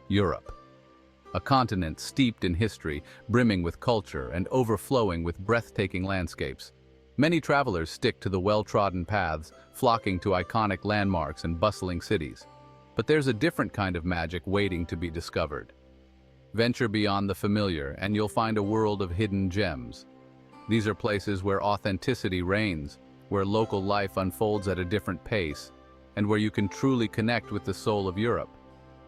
Europe. A continent steeped in history, brimming with culture, and overflowing with breathtaking landscapes. Many travelers stick to the well-trodden paths, flocking to iconic landmarks and bustling cities. But there's a different kind of magic waiting to be discovered. Venture beyond the familiar, and you'll find a world of hidden gems. These are places where authenticity reigns, where local life unfolds at a different pace, and where you can truly connect with the soul of Europe.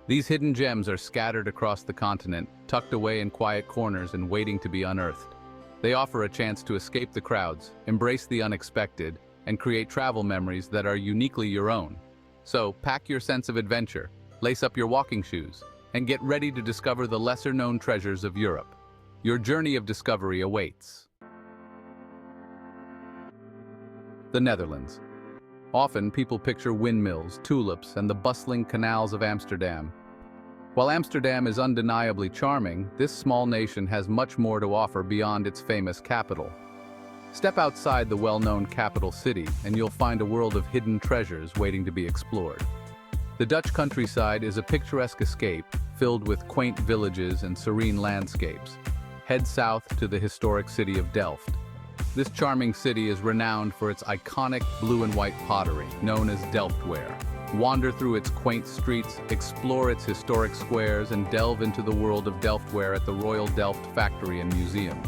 These hidden gems are scattered across the continent, tucked away in quiet corners and waiting to be unearthed. They offer a chance to escape the crowds, embrace the unexpected, and create travel memories that are uniquely your own. So, pack your sense of adventure, lace up your walking shoes, and get ready to discover the lesser-known treasures of Europe. Your journey of discovery awaits. The Netherlands. Often, people picture windmills, tulips, and the bustling canals of Amsterdam. While Amsterdam is undeniably charming, this small nation has much more to offer beyond its famous capital. Step outside the well-known capital city, and you'll find a world of hidden treasures waiting to be explored. The Dutch countryside is a picturesque escape, filled with quaint villages and serene landscapes. Head south to the historic city of Delft. This charming city is renowned for its iconic blue and white pottery, known as Delftware. Wander through its quaint streets, explore its historic squares, and delve into the world of Delftware at the Royal Delft Factory and Museum.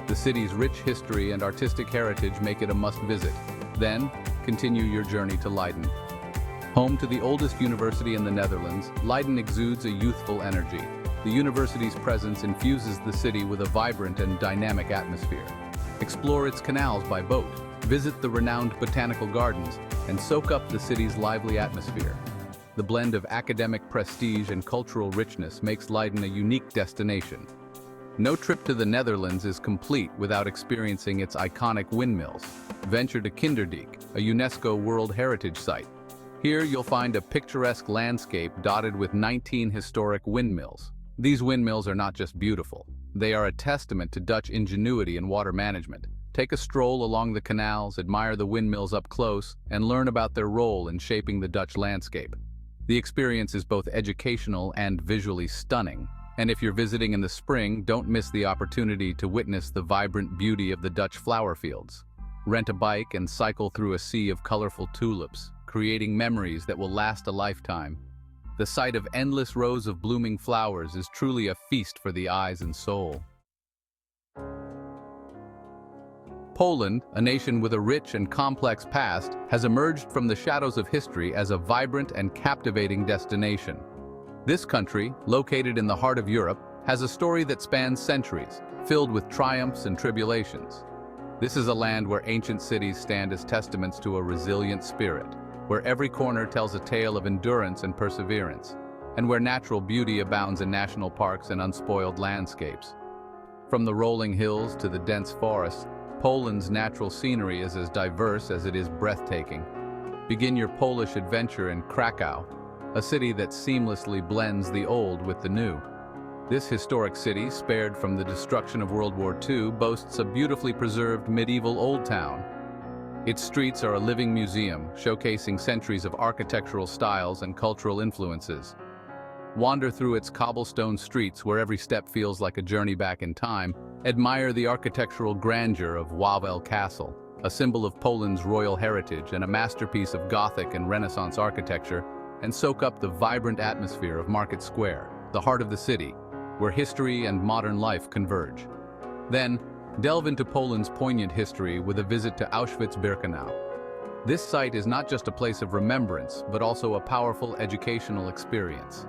The city's rich history and artistic heritage make it a must-visit. Then, continue your journey to Leiden. Home to the oldest university in the Netherlands, Leiden exudes a youthful energy. The university's presence infuses the city with a vibrant and dynamic atmosphere. Explore its canals by boat, visit the renowned botanical gardens, and soak up the city's lively atmosphere. The blend of academic prestige and cultural richness makes Leiden a unique destination. No trip to the Netherlands is complete without experiencing its iconic windmills. Venture to Kinderdijk, a UNESCO World Heritage Site. Here you'll find a picturesque landscape dotted with 19 historic windmills. These windmills are not just beautiful. They are a testament to Dutch ingenuity in water management. Take a stroll along the canals, admire the windmills up close, and learn about their role in shaping the Dutch landscape. The experience is both educational and visually stunning. And if you're visiting in the spring, don't miss the opportunity to witness the vibrant beauty of the Dutch flower fields. Rent a bike and cycle through a sea of colorful tulips, creating memories that will last a lifetime. The sight of endless rows of blooming flowers is truly a feast for the eyes and soul. Poland, a nation with a rich and complex past, has emerged from the shadows of history as a vibrant and captivating destination. This country, located in the heart of Europe, has a story that spans centuries, filled with triumphs and tribulations. This is a land where ancient cities stand as testaments to a resilient spirit, where every corner tells a tale of endurance and perseverance, and where natural beauty abounds in national parks and unspoiled landscapes. From the rolling hills to the dense forests, Poland's natural scenery is as diverse as it is breathtaking. Begin your Polish adventure in Krakow, a city that seamlessly blends the old with the new. This historic city, spared from the destruction of World War II, boasts a beautifully preserved medieval old town. Its streets are a living museum, showcasing centuries of architectural styles and cultural influences. Wander through its cobblestone streets where every step feels like a journey back in time. Admire the architectural grandeur of Wawel Castle, a symbol of Poland's royal heritage and a masterpiece of Gothic and Renaissance architecture, and soak up the vibrant atmosphere of Market Square, the heart of the city, where history and modern life converge. Then, delve into Poland's poignant history with a visit to Auschwitz-Birkenau. This site is not just a place of remembrance, but also a powerful educational experience.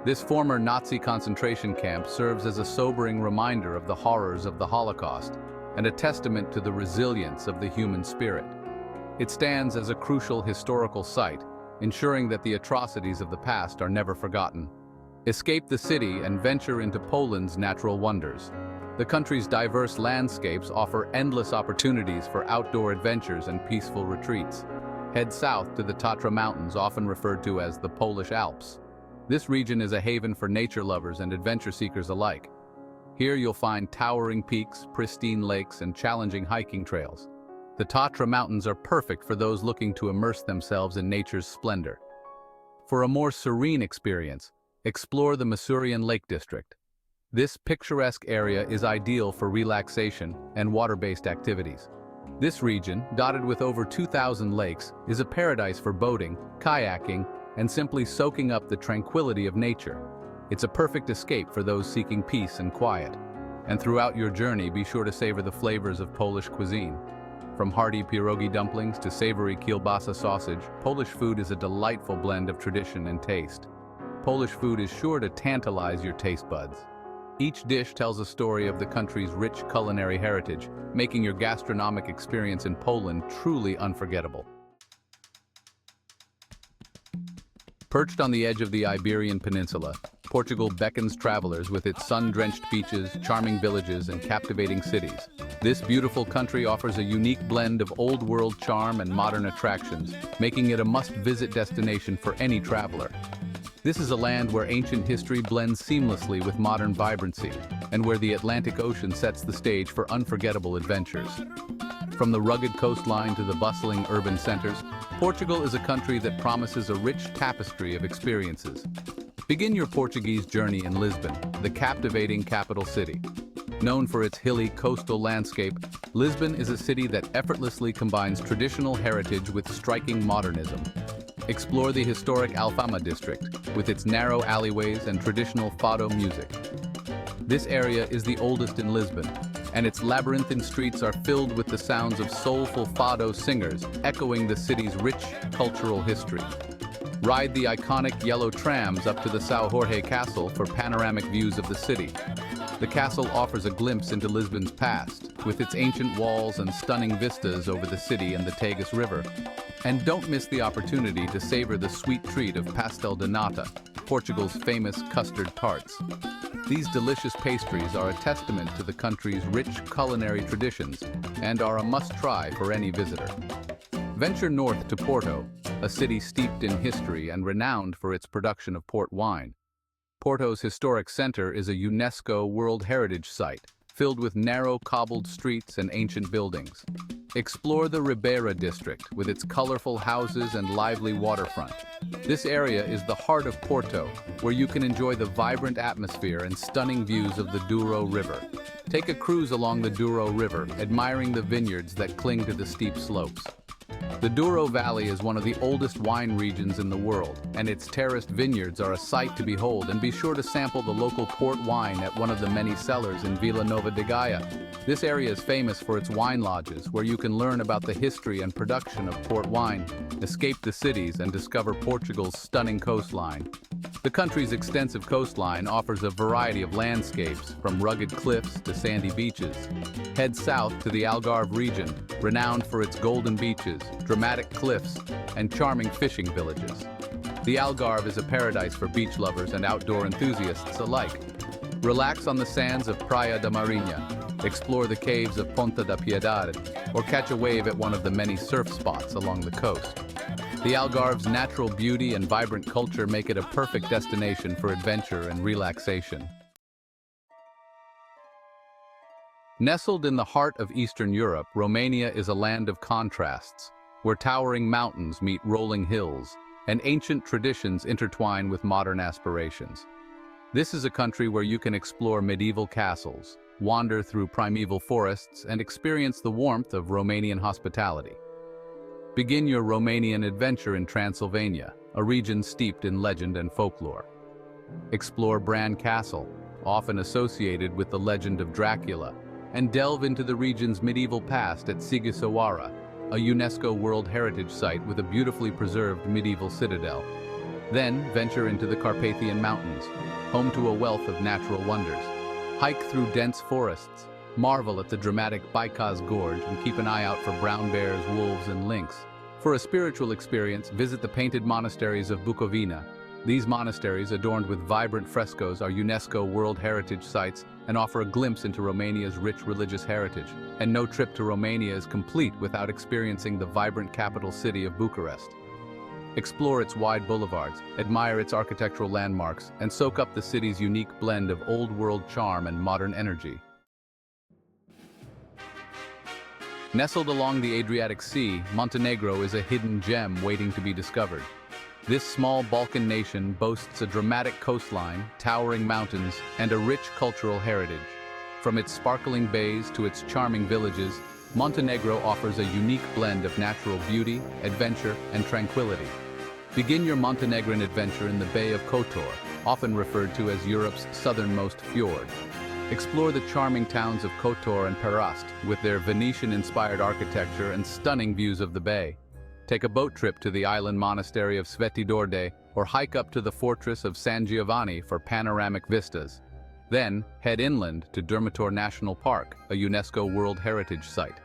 This former Nazi concentration camp serves as a sobering reminder of the horrors of the Holocaust and a testament to the resilience of the human spirit. It stands as a crucial historical site, ensuring that the atrocities of the past are never forgotten. Escape the city and venture into Poland's natural wonders. The country's diverse landscapes offer endless opportunities for outdoor adventures and peaceful retreats. Head south to the Tatra Mountains, often referred to as the Polish Alps. This region is a haven for nature lovers and adventure seekers alike. Here you'll find towering peaks, pristine lakes, and challenging hiking trails. The Tatra Mountains are perfect for those looking to immerse themselves in nature's splendor. For a more serene experience, Explore the Masurian Lake District. This picturesque area is ideal for relaxation and water-based activities. This region, dotted with over 2,000 lakes, is a paradise for boating, kayaking, and simply soaking up the tranquility of nature. It's a perfect escape for those seeking peace and quiet. And throughout your journey, be sure to savor the flavors of Polish cuisine. From hearty pierogi dumplings to savory kielbasa sausage, Polish food is a delightful blend of tradition and taste. Polish food is sure to tantalize your taste buds. Each dish tells a story of the country's rich culinary heritage, making your gastronomic experience in Poland truly unforgettable. Perched on the edge of the Iberian Peninsula, Portugal beckons travelers with its sun-drenched beaches, charming villages, and captivating cities. This beautiful country offers a unique blend of old-world charm and modern attractions, making it a must-visit destination for any traveler. This is a land where ancient history blends seamlessly with modern vibrancy, and where the Atlantic Ocean sets the stage for unforgettable adventures. From the rugged coastline to the bustling urban centers, Portugal is a country that promises a rich tapestry of experiences. Begin your Portuguese journey in Lisbon, the captivating capital city. Known for its hilly coastal landscape, Lisbon is a city that effortlessly combines traditional heritage with striking modernism. Explore the historic Alfama district, with its narrow alleyways and traditional fado music. This area is the oldest in Lisbon, and its labyrinthine streets are filled with the sounds of soulful fado singers, echoing the city's rich cultural history. Ride the iconic yellow trams up to the São Jorge Castle for panoramic views of the city. The castle offers a glimpse into Lisbon's past, with its ancient walls and stunning vistas over the city and the Tagus River. And don't miss the opportunity to savor the sweet treat of pastel de nata, Portugal's famous custard tarts. These delicious pastries are a testament to the country's rich culinary traditions and are a must-try for any visitor. Venture north to Porto, a city steeped in history and renowned for its production of port wine. Porto's historic center is a UNESCO World Heritage Site, filled with narrow cobbled streets and ancient buildings. Explore the Ribeira district with its colorful houses and lively waterfront. This area is the heart of Porto, where you can enjoy the vibrant atmosphere and stunning views of the Douro River. Take a cruise along the Douro River, admiring the vineyards that cling to the steep slopes. The Douro Valley is one of the oldest wine regions in the world, and its terraced vineyards are a sight to behold. And be sure to sample the local port wine at one of the many cellars in Vila Nova de Gaia. This area is famous for its wine lodges, where you can learn about the history and production of port wine, escape the cities, and discover Portugal's stunning coastline. The country's extensive coastline offers a variety of landscapes, from rugged cliffs to sandy beaches. Head south to the Algarve region, renowned for its golden beaches, dramatic cliffs, and charming fishing villages. The Algarve is a paradise for beach lovers and outdoor enthusiasts alike. Relax on the sands of Praia da Marinha, explore the caves of Ponta da Piedade, or catch a wave at one of the many surf spots along the coast. The Algarve's natural beauty and vibrant culture make it a perfect destination for adventure and relaxation. Nestled in the heart of Eastern Europe, Romania is a land of contrasts, where towering mountains meet rolling hills, and ancient traditions intertwine with modern aspirations. This is a country where you can explore medieval castles, wander through primeval forests, and experience the warmth of Romanian hospitality. Begin your Romanian adventure in Transylvania, a region steeped in legend and folklore. Explore Bran Castle, often associated with the legend of Dracula, and delve into the region's medieval past at Sighisoara, a UNESCO World Heritage Site with a beautifully preserved medieval citadel. Then venture into the Carpathian Mountains, home to a wealth of natural wonders. Hike through dense forests, marvel at the dramatic Baikaz Gorge, and keep an eye out for brown bears, wolves, and lynx. For a spiritual experience, visit the painted monasteries of Bukovina. These monasteries, adorned with vibrant frescoes, are UNESCO World Heritage Sites and offer a glimpse into Romania's rich religious heritage. And no trip to Romania is complete without experiencing the vibrant capital city of Bucharest. Explore its wide boulevards, admire its architectural landmarks, and soak up the city's unique blend of old-world charm and modern energy. Nestled along the Adriatic Sea, Montenegro is a hidden gem waiting to be discovered. This small Balkan nation boasts a dramatic coastline, towering mountains, and a rich cultural heritage. From its sparkling bays to its charming villages, Montenegro offers a unique blend of natural beauty, adventure, and tranquility. Begin your Montenegrin adventure in the Bay of Kotor, often referred to as Europe's southernmost fjord. Explore the charming towns of Kotor and Perast with their Venetian-inspired architecture and stunning views of the bay. Take a boat trip to the island monastery of Sveti Dorde or hike up to the fortress of San Giovanni for panoramic vistas. Then, head inland to Durmitor National Park, a UNESCO World Heritage Site.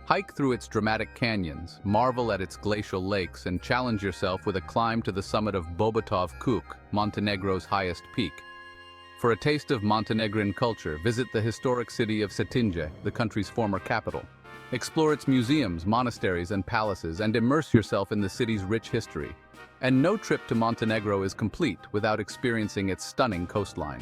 Hike through its dramatic canyons, marvel at its glacial lakes, and challenge yourself with a climb to the summit of Bobatov Kuk, Montenegro's highest peak. For a taste of Montenegrin culture, visit the historic city of Cetinje, the country's former capital. Explore its museums, monasteries, and palaces, and immerse yourself in the city's rich history. And no trip to Montenegro is complete without experiencing its stunning coastline.